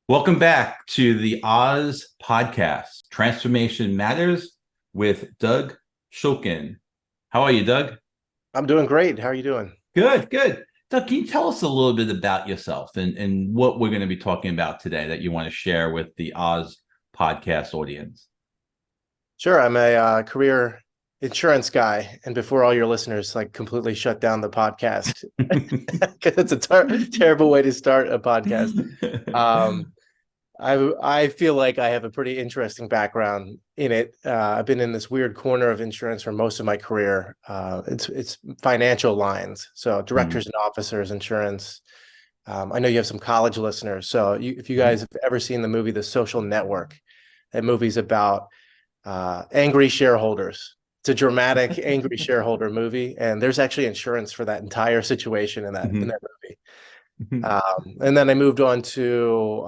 Welcome back to the Oz podcast, Transformation Matters with Doug Schulkin. How are you, Doug? I'm doing great. How are you doing? Good, good. Doug, can you tell us a little bit about yourself and what we're going to be talking about today that you want to share with the Oz podcast audience? Sure. I'm a career insurance guy, and before all your listeners like completely shut down the podcast, because it's a terrible way to start a podcast. Um, I feel like I have a pretty interesting background in it. I've been in this weird corner of insurance for most of my career. It's financial lines, so directors and officers insurance. I know you have some college listeners, so if you guys have ever seen the movie The Social Network, that movie's about angry shareholders. It's a dramatic angry shareholder movie, and there's actually insurance for that entire situation in that movie. And then I moved on to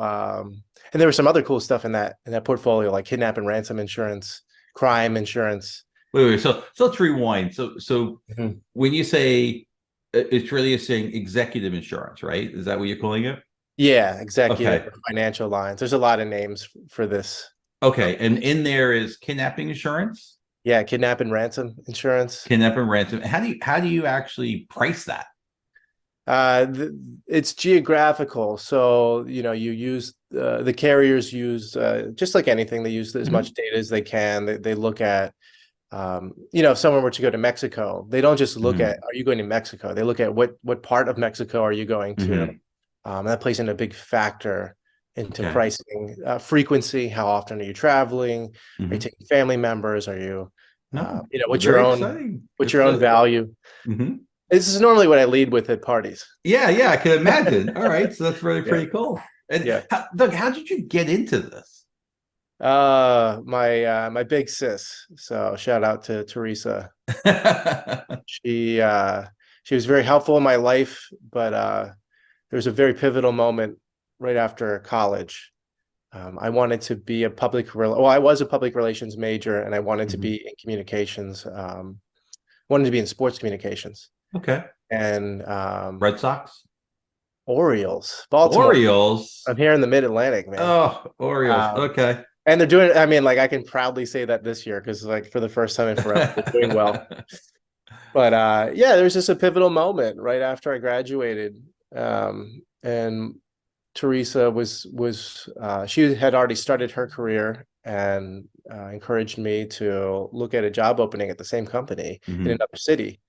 and there was some other cool stuff in that portfolio, like kidnap and ransom insurance, crime insurance. Wait. So let's rewind. So Mhm. when you say it's really saying executive insurance, right? Is that what you're calling it? Yeah, executive Okay. or financial lines. There's a lot of names for this. Okay. And in there is kidnapping insurance. Yeah, kidnap and ransom insurance. Kidnap and ransom. How do you actually price that? It's geographical, so you use the carriers use just like anything. They use as much Mhm. data as they can. They look at if someone were to go to Mexico, they don't just look at Mhm. are you going to Mexico? They look at what part of Mexico are you going to. Mhm. That plays in a big factor into Okay. pricing. Frequency, how often are you traveling? Are you Mhm. taking family members? Are you No, what's your very own exciting. what's It's your own value? mhm. This is normally what I lead with at parties. Yeah, yeah, I can imagine. All right, so that's really Yeah, pretty cool. And yeah. Doug, how did you get into this? My big sis. So shout out to Teresa. She uh she was very helpful in my life, but there was a very pivotal moment right after college. I wanted to be I was a public relations major, and I wanted to Mhm. be in communications. Wanted to be in sports communications Okay. and Red Sox? Orioles, Baltimore. Orioles. I'm here in the Mid-Atlantic, man. Oh, Orioles. Um, Okay. and they're doing, I mean, like I can proudly say that this year because like for the first time in forever, they're doing well. But yeah, there's just a pivotal moment right after I graduated. And Teresa was she had already started her career and encouraged me to look at a job opening at the same company in Mhm. another city.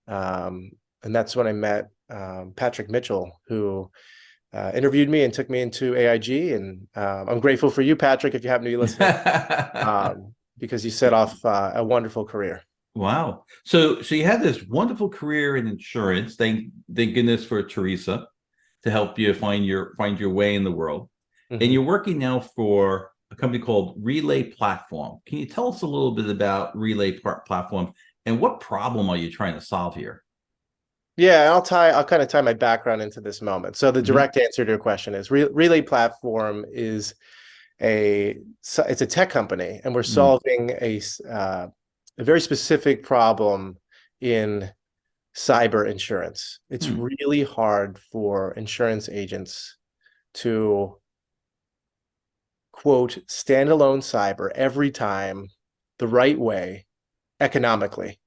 Um, and that's when I met Patrick Mitchell, who interviewed me and took me into AIG. And I'm grateful for you, Patrick, if you happen to be listening, because you set off a wonderful career. Wow. So you had this wonderful career in insurance. Thank goodness for Teresa to help you find your way in the world. And Mhm. you're working now for a company called Relay Platform. Can you tell us a little bit about Platform and what problem are you trying to solve here? Yeah, I'll kind of tie my background into this moment. So the Hmm. direct answer to your question is Relay Platform is it's a tech company, and we're Mm, solving a very specific problem in cyber insurance. It's mm, really hard for insurance agents to quote standalone cyber every time the right way economically.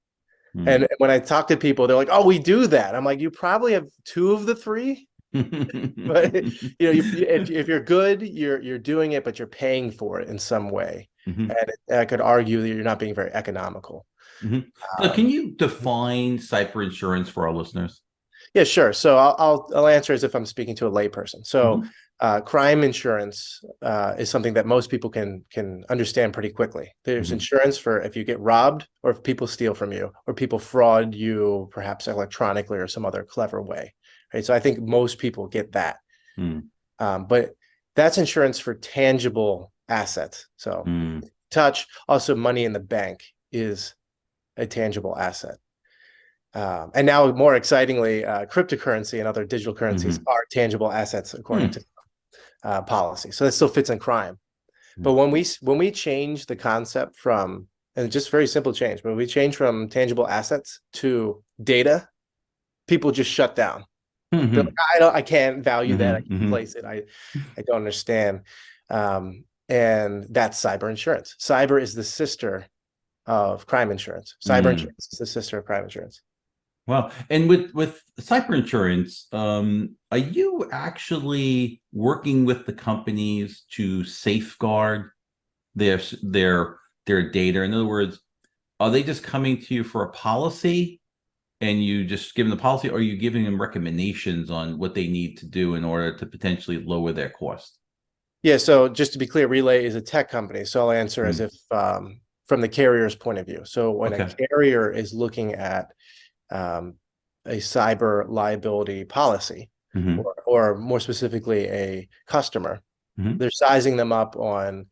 And mm. when I talk to people, they're like, "Oh, we do that." I'm like, "You probably have two of the three." But if you're good, you're doing it, but you're paying for it in some way, Mhm, and I could argue that you're not being very economical. mhm. So can Um, you define cyber insurance for our listeners? yeah, sure. So I'll answer as if I'm speaking to a layperson. So Mhm, crime insurance is something that most people can understand pretty quickly. There's mhm, insurance for if you get robbed, or if people steal from you, or people fraud you, perhaps electronically or some other clever way. Right. So I think most people get that. mm, But that's insurance for tangible assets. So mm, touch, also money in the bank is a tangible asset. And now, more excitingly, cryptocurrency and other digital currencies mhm, are tangible assets according mm, to policy. So that still fits in crime. But mm, when we change the concept from, and just very simple change, but we change from tangible assets to data, people just shut down. Hmm. I can't value that. I Hmm. can't Hmm. place it. I don't understand. And that's cyber insurance. Cyber is the sister of crime insurance. Cyber Mm. insurance is the sister of crime insurance. Well, and with cyber insurance, are you actually working with the companies to safeguard their their their data? In other words, are they just coming to you for a policy and you just give them the policy, or are you giving them recommendations on what they need to do in order to potentially lower their cost? Yeah, so just to be clear, Relay is a tech company. So I'll answer as Mm. if from the carrier's point of view. So when a Okay. carrier is looking at um, a cyber liability policy, Hmm. or more specifically, a customer, Hmm. they're sizing them up on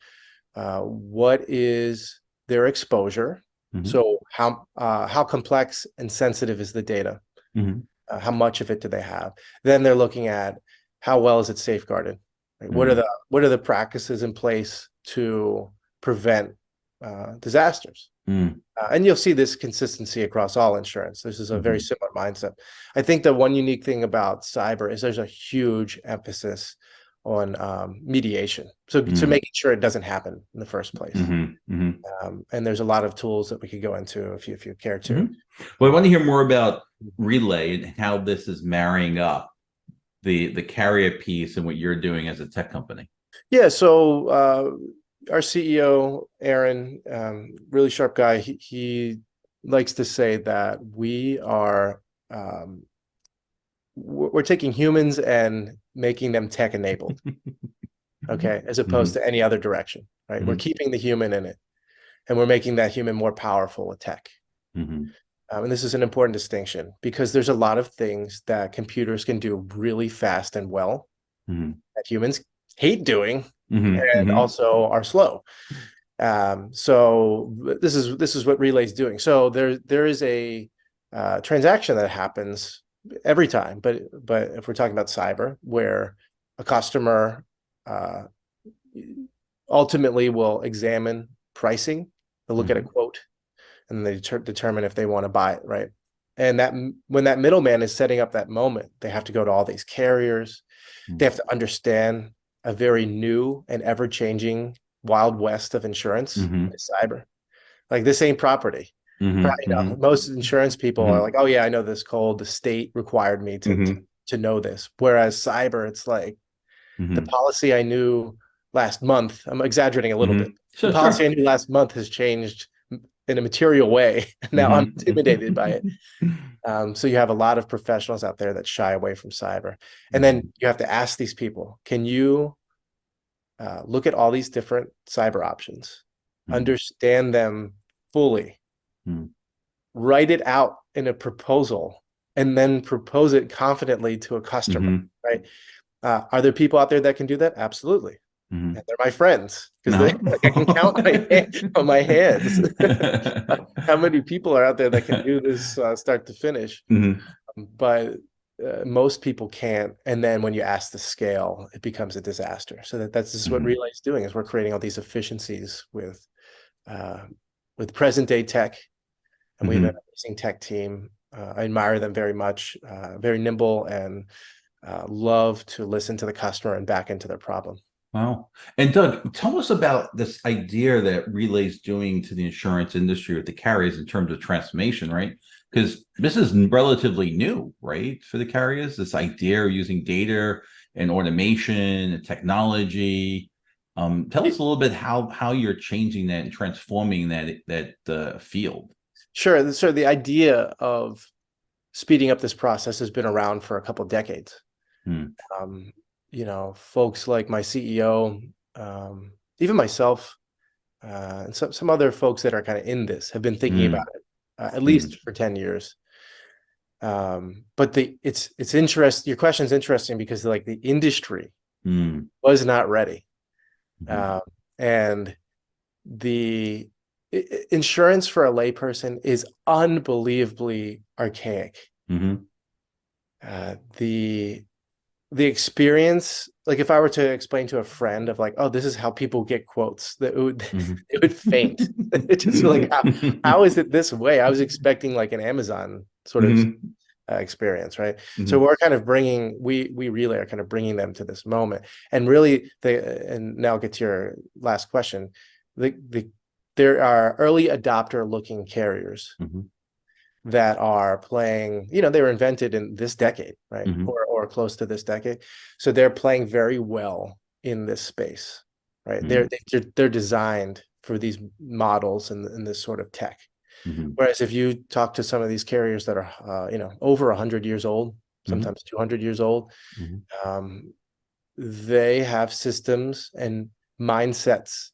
what is their exposure. Hmm. So how complex and sensitive is the data? Hmm. How much of it do they have? Then they're looking at how well is it safeguarded? Right? Hmm. What are the practices in place to prevent disasters? Hmm. And you'll see this consistency across all insurance. This is a very Hmm. similar mindset. I think the one unique thing about cyber is there's a huge emphasis on mediation. So to Hmm. making sure it doesn't happen in the first place. Hmm. Hmm. And there's a lot of tools that we could go into if you care Hmm. to. Well, I want to hear more about Relay and how this is marrying up the carrier piece and what you're doing as a tech company. Yeah, so our CEO, Aaron, really sharp guy, he likes to say that we're taking humans and making them tech enabled, okay, as opposed Hmm. to any other direction, right? We're Hmm. keeping the human in it, and we're making that human more powerful with tech. Hmm. And this is an important distinction because there's a lot of things that computers can do really fast and well Hmm. that humans hate doing Hmm. and Hmm. also are slow. So this is what Relay's doing. So there is a transaction that happens every time, but if we're talking about cyber, where a customer uh, ultimately will examine pricing, they'll look at a Hmm. quote, and they determine if they want to buy it, right? And that when that middleman is setting up that moment, they have to go to all these carriers. They have to understand a very new and ever-changing wild west of insurance Hmm. is cyber. Like this ain't property. Hmm. Most insurance people are Hmm. like, oh yeah, I know this code. The state required me Hmm. to know this. Whereas cyber, it's like the Hmm. policy I knew last month. I'm exaggerating a little Hmm. bit. The Sure, policy I sure. knew last month has changed in a material way. Now I'm intimidated by it. Hmm. So you have a lot of professionals out there that shy away from cyber. And then Hmm. you have to ask these people, can you look at all these different cyber options, Hmm. understand them fully, Hmm. write it out in a proposal, and then propose it confidently to a customer, Hmm. right? Are there people out there that can do that? Absolutely. Hmm. And they're my friends because they No. like I can count on my hands how many people are out there that can do this start to finish. Hmm. But most people can't. And then when you ask the scale, it becomes a disaster. So that's just what Hmm. Relay is doing is we're creating all these efficiencies uh, with present day tech, and we have an Hmm. amazing tech team. I admire them very much, very nimble, and love to listen to the customer and back into their problem. Wow. And Doug, tell us about this idea that Relay's doing to the insurance industry with the carriers in terms of transformation, right? Because this is relatively new, right, for the carriers, this idea of using data and automation and technology. Tell us a little bit how you're changing that and transforming that field. Sure. So the idea of speeding up this process has been around for a couple of decades. Hmm. Um, folks like my CEO, even myself, and some other folks that are kind of in this have been thinking about Hmm. it at Hmm. least for 10 years. But it's interesting. Your question is interesting because like the industry Hmm. was not ready. Hmm. Um, and the insurance for a layperson is unbelievably archaic. Hmm. The experience, like if I were to explain to a friend of like, oh, this is how people get quotes, that it would Hmm. it would faint. It just like how is it this way? I was expecting like an Amazon sort of Hmm. experience, right? So Mhm. we're kind of we really are kind of bringing them to this moment, and really and now I'll get to your last question. The there are early adopter looking carriers Mhm. that are playing, they were invented in this decade, right? Mhm. Or close to this decade. So they're playing very well in this space, right? Mhm. They're designed for these models and this sort of tech. Mhm. Whereas if you talk to some of these carriers that are, over 100 years old, Mhm. sometimes 200 years old, Mhm. um, they have systems and mindsets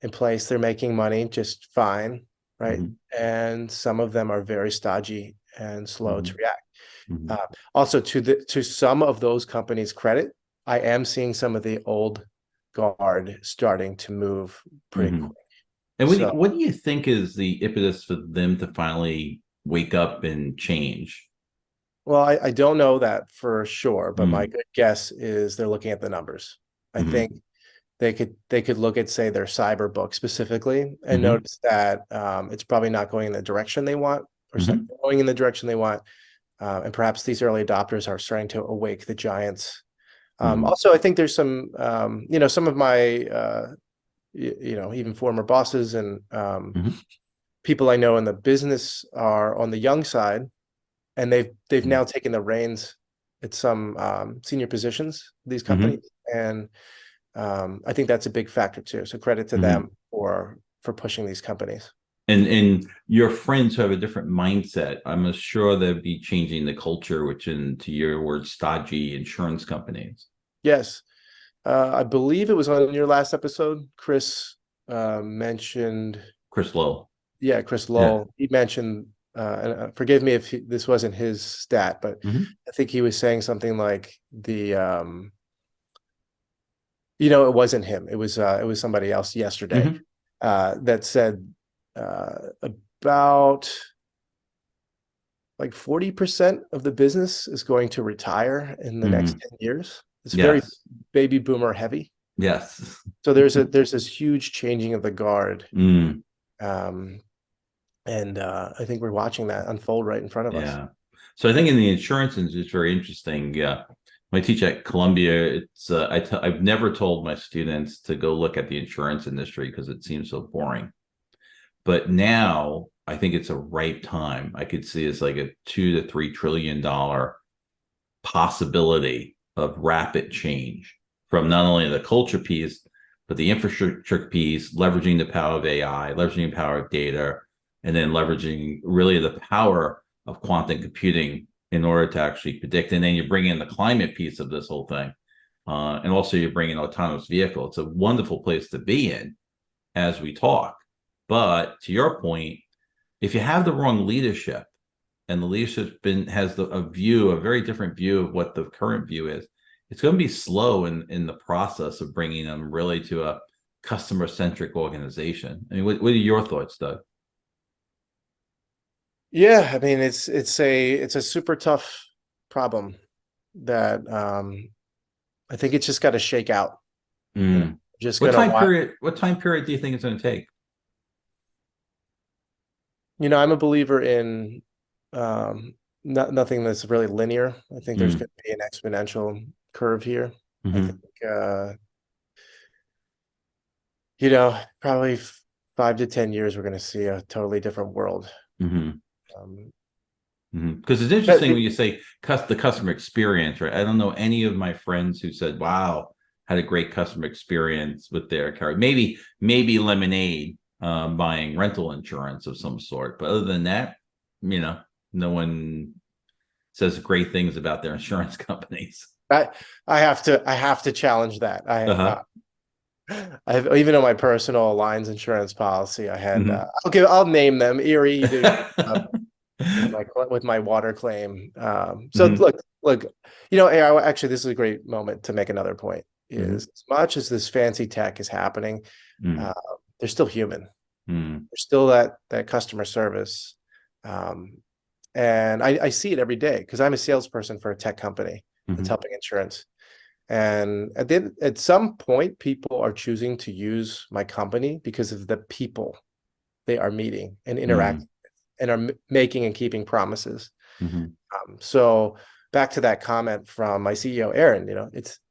in place. They're making money just fine, right? Mhm. And some of them are very stodgy and slow to Mhm. react. Mhm. Also, to some of those companies' credit, I am seeing some of the old guard starting to move pretty Mhm. quick. And So, what do you think is the impetus for them to finally wake up and change? well, I don't know that for sure, but my Mm. good guess is they're looking at the numbers. I think Mhm. they could look at, say, their cyber book specifically and Mhm. notice that it's probably not going in the direction they want, or it's not Mhm. going in the direction they want. And perhaps these early adopters are starting to awake the giants. Mhm. Also, I think there's some, some of my, even former bosses and Mhm. people I know in the business are on the young side, and they've Mhm. now taken the reins at some senior positions, these Mhm. companies, and I think that's a big factor too. So credit to them Mhm. for pushing these companies. And your friends who have a different mindset, I'm sure they'd be changing the culture, which, to your word, stodgy insurance companies. Yes, I believe it was on your last episode. Chris mentioned, Chris Lowe. yeah, Chris Yeah. Lowell. He mentioned, and forgive me if this wasn't his stat, but Mhm. I think he was saying something like it wasn't him. It was somebody else yesterday Mhm. that said about like 40% of the business is going to retire in the next Mhm. 10 years. It's very Yes. baby boomer heavy. Yes. So there's this huge changing of the guard. Mm. Um, and I think we're watching that unfold right in front of us. Yeah. So I think in the insurance industry, it's very interesting. Yeah. When I teach at Columbia, I've never told my students to go look at the insurance industry because it seems so boring. But now I think it's a ripe time. I could see it's like a $2 to $3 trillion possibility of rapid change from not only the culture piece, but the infrastructure piece, leveraging the power of AI, leveraging the power of data, and then leveraging really the power of quantum computing in order to actually predict. And then you bring in the climate piece of this whole thing. And also you bring in autonomous vehicle. It's a wonderful place to be in as we talk. But to your point, if you have the wrong leadership, and the leadership's has a very different view of what the current view is, it's going to be slow in the process of bringing them really to a customer centric organization. I mean, what are your thoughts, Doug? Yeah, I mean it's a super tough problem that I think it's just got to shake out. You know, Mm. just What gonna time watch. period? What time period do you think it's going to take? I'm a believer in nothing that's really linear. I think there's Mm. going to be an exponential curve here. I think Hmm. probably 5 to 10 years, we're going to see a totally different world. Hmm. Um, Because it's but interesting when you say the customer experience, right? I don't know any of my friends who said, "Wow, had a great customer experience with their car." Maybe Lemonade buying rental insurance of some sort, but other than that, you know, no one says great things about their insurance companies. I I have to challenge that. Uh-huh. I have, even on my personal lines insurance policy, I had Hmm. I'll name them Erie. You did a great job with my water claim. So Hmm. look, actually, this is a great moment to make another point. Hmm. Is as much as this fancy tech is happening, uh, they're still human. Hmm. There's still that customer service, um, and I see it every day because I'm a salesperson for a tech company that's Hmm. helping insurance. And at some point, people are choosing to use my company because of the people they are meeting and Hmm. interacting. and are making and keeping promises. Mhm. So back to that comment from my CEO, Aaron,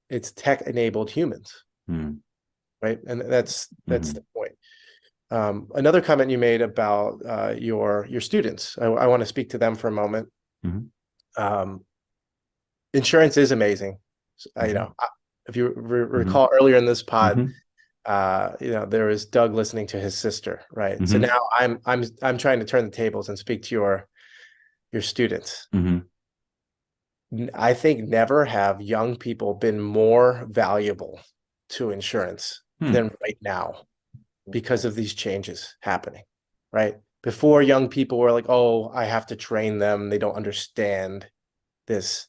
it's tech-enabled humans, Mhm. right? And that's Mhm. the point. Another comment you made about your students, I want to speak to them for a moment. Mhm. Um, Insurance is amazing. Mhm. If you Mhm. recall earlier in this pod, Mhm. there was Doug listening to his sister, right? So Mhm. now I'm trying to turn the tables and speak to your students. Mhm. I think never have young people been more valuable to insurance Hmm. than right now because of these changes happening, right? Before, young people were like, oh, I have to train them. They don't understand this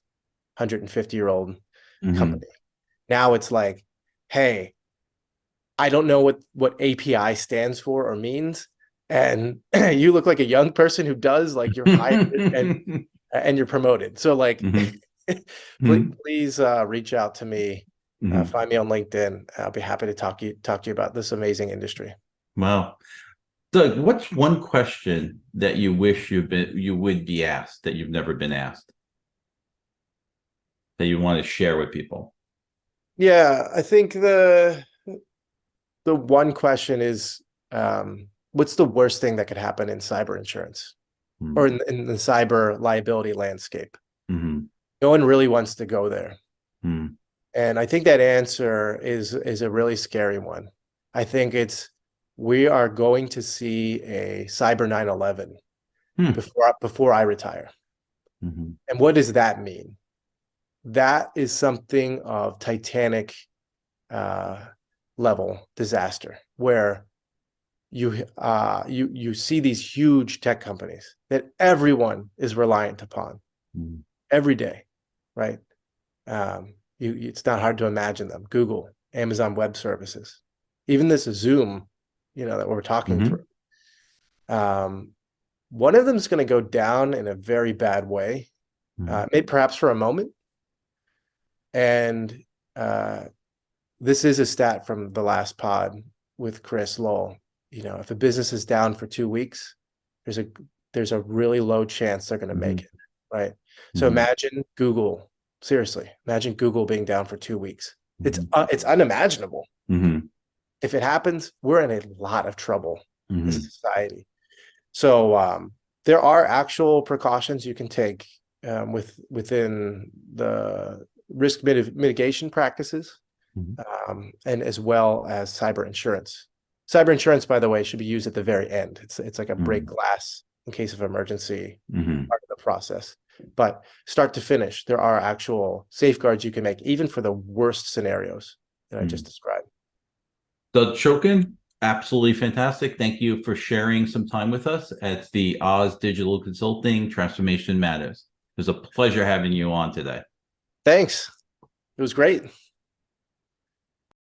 150-year-old Mhm. company. Now it's like, hey, I don't know what API stands for or means. And you look like a young person who does, like you're hired and you're promoted. So like, Mhm. Mhm. please reach out to me, Mhm. find me on LinkedIn. I'll be happy to talk to you about this amazing industry. Wow. Doug, what's one question that you wish you would be asked that you've never been asked that you want to share with people? Yeah, I think the one question is, what's the worst thing that could happen in cyber insurance or Mhm. in the cyber liability landscape? Mhm. No one really wants to go there. Mhm. And I think that answer is a really scary one. I think we are going to see a cyber 9/11 Mhm. before I retire. Mhm. And what does that mean? That is something of Titanic uh, level disaster where you see these huge tech companies that everyone is reliant upon Mhm. every day, right? It's not hard to imagine them. Google, Amazon Web Services, even this Zoom, that we're talking through. Mhm. Um, One of them is going to go down in a very bad way, Mhm. maybe perhaps for a moment. And uh, this is a stat from the last pod with Chris Lowell. If a business is down for 2 weeks, there's a there's a really low chance they're going to make Mhm. it, right? So Mhm. imagine Google. Seriously, imagine Google being down for 2 weeks. Mhm. It's unimaginable. Mhm. If it happens, we're in a lot of trouble as a Mhm. society. So there are actual precautions you can take within the risk mitigation practices, Mhm. and as well as cyber insurance. Cyber insurance, by the way, should be used at the very end. It's like a break Mhm. glass in case of emergency Mhm. part of the process. But start to finish, there are actual safeguards you can make, even for the worst scenarios that I just Mhm. described. Doug Schulkin, absolutely fantastic. Thank you for sharing some time with us at the Oz Digital Consulting Transformation Matters. It was a pleasure having you on today. Thanks. It was great.